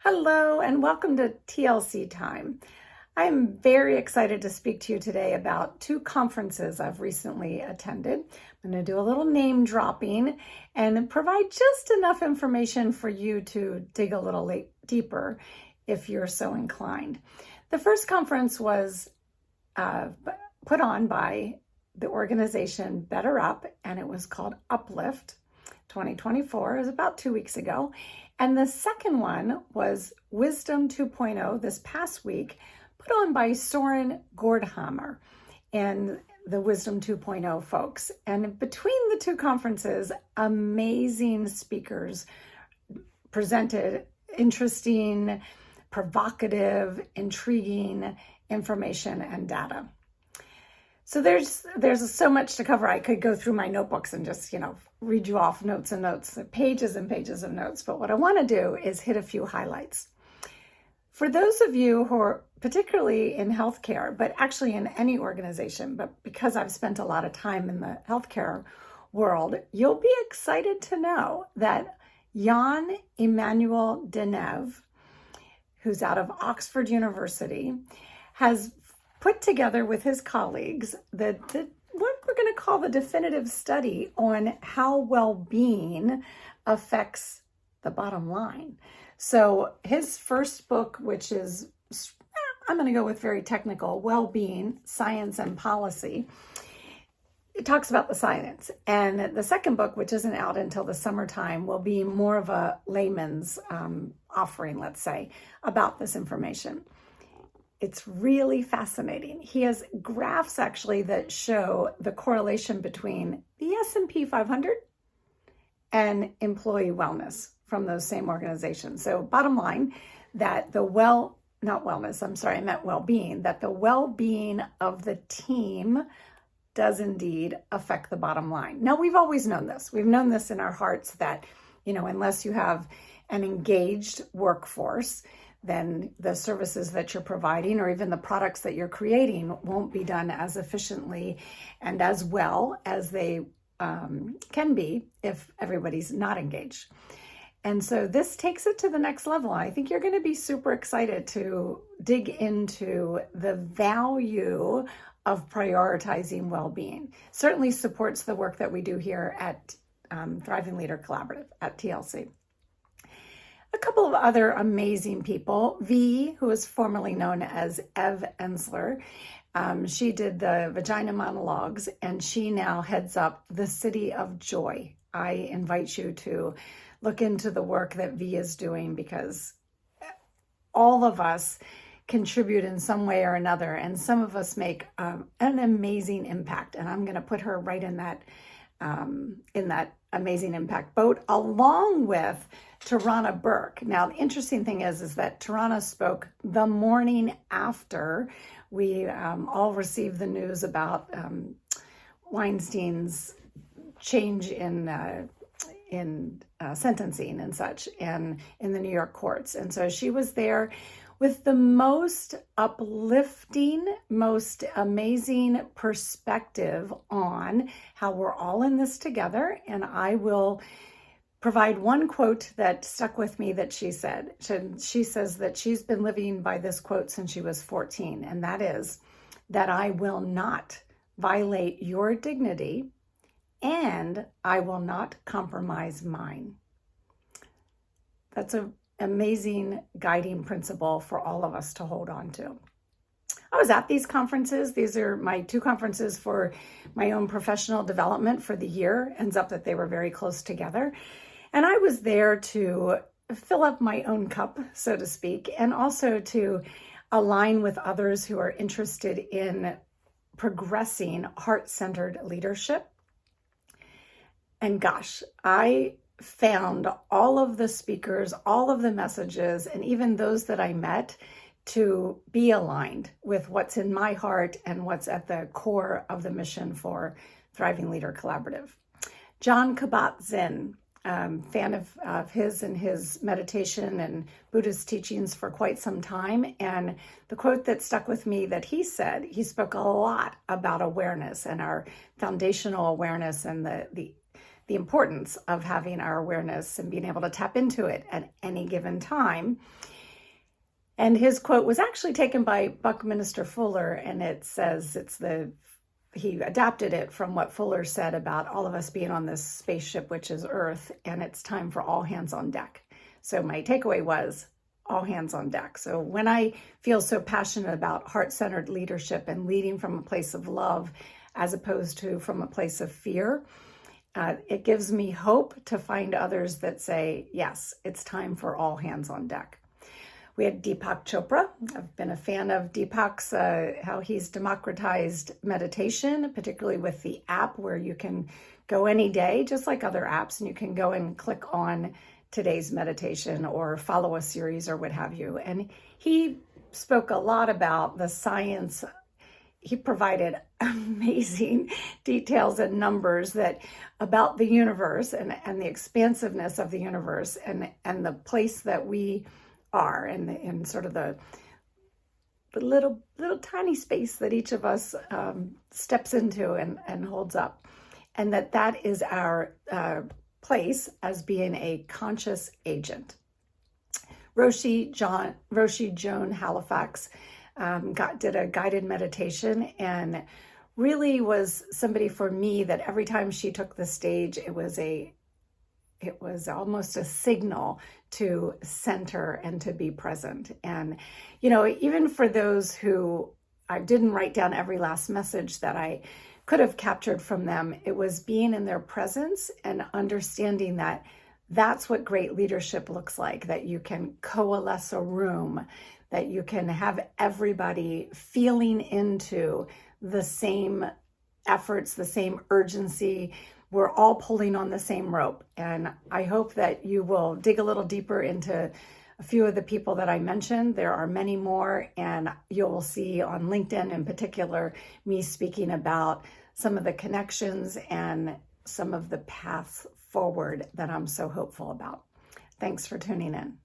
Hello and welcome to TLC time. I'm very excited to speak to you today about two conferences I've recently attended. I'm going to do a little name dropping and provide just enough information for you to dig a little deeper if you're so inclined. The first conference was put on by the organization Better Up, and it was called Uplift 2024. It was about 2 weeks ago. And the second one was Wisdom 2.0 this past week, put on by Soren Gordhammer and the Wisdom 2.0 folks. And between the two conferences, amazing speakers presented interesting, provocative, intriguing information and data. So there's so much to cover. I could go through my notebooks and just, read you off notes and notes, pages and pages of notes. But what I want to do is hit a few highlights. For those of you who are particularly in healthcare, but actually in any organization, but because I've spent a lot of time in the healthcare world, you'll be excited to know that Jan Emmanuel Deneve, who's out of Oxford University, has put together with his colleagues what we're going to call the definitive study on how well-being affects the bottom line. So his first book, which is, I'm going to go with very technical, Well-Being, Science and Policy, it talks about the science. And the second book, which isn't out until the summertime, will be more of a layman's offering, let's say, about this information. It's really fascinating. He has graphs actually that show the correlation between the S&P 500 and employee wellness from those same organizations. So bottom line, that well-being, that the well-being of the team does indeed affect the bottom line. Now, we've always known this. We've known this in our hearts that, unless you have an engaged workforce, then the services that you're providing or even the products that you're creating won't be done as efficiently and as well as they can be if everybody's not engaged. And so this takes it to the next level. I think you're going to be super excited to dig into the value of prioritizing well-being. Certainly supports the work that we do here at Thriving Leader Collaborative at TLC. A couple of other amazing people. V, who is formerly known as Ev Ensler, she did the Vagina Monologues, and she now heads up the City of Joy. I invite you to look into the work that V is doing, because all of us contribute in some way or another, and some of us make an amazing impact. And I'm going to put her right in that amazing impact boat, along with Tarana Burke. Now, the interesting thing is that Tarana spoke the morning after we all received the news about Weinstein's change in sentencing and such, and in the New York courts. And so she was there with the most uplifting, most amazing perspective on how we're all in this together. And I will provide one quote that stuck with me that she said. She says that she's been living by this quote since she was 14, and that is that I will not violate your dignity and I will not compromise mine. That's an amazing guiding principle for all of us to hold on to. I was at these conferences. These are my two conferences for my own professional development for the year. Ends up that they were very close together. And I was there to fill up my own cup, so to speak, and also to align with others who are interested in progressing heart-centered leadership. And gosh, I found all of the speakers, all of the messages, and even those that I met to be aligned with what's in my heart and what's at the core of the mission for Thriving Leader Collaborative. John Kabat-Zinn, fan of his and his meditation and Buddhist teachings for quite some time. And the quote that stuck with me that he said, he spoke a lot about awareness and our foundational awareness and the the importance of having our awareness and being able to tap into it at any given time. And his quote was actually taken by Buckminster Fuller, and it says he adapted it from what Fuller said about all of us being on this spaceship, which is Earth, and it's time for all hands on deck. So my takeaway was all hands on deck. So when I feel so passionate about heart-centered leadership and leading from a place of love as opposed to from a place of fear, it gives me hope to find others that say, yes, it's time for all hands on deck. We had Deepak Chopra. I've been a fan of Deepak's, how he's democratized meditation, particularly with the app where you can go any day, just like other apps, and you can go and click on today's meditation or follow a series or what have you. And he spoke a lot about the science. He provided amazing details and numbers about the universe and the expansiveness of the universe and the place that we are and sort of the little tiny space that each of us steps into and holds up, and that is our place as being a conscious agent. Roshi Joan Halifax did a guided meditation, and really was somebody for me that every time she took the stage, it was almost a signal to center and to be present. And, even for those who I didn't write down every last message that I could have captured from them, it was being in their presence and understanding that that's what great leadership looks like, that you can coalesce a room, that you can have everybody feeling into the same efforts, the same urgency. We're all pulling on the same rope. And I hope that you will dig a little deeper into a few of the people that I mentioned. There are many more, and you'll see on LinkedIn in particular, me speaking about some of the connections and some of the paths forward that I'm so hopeful about. Thanks for tuning in.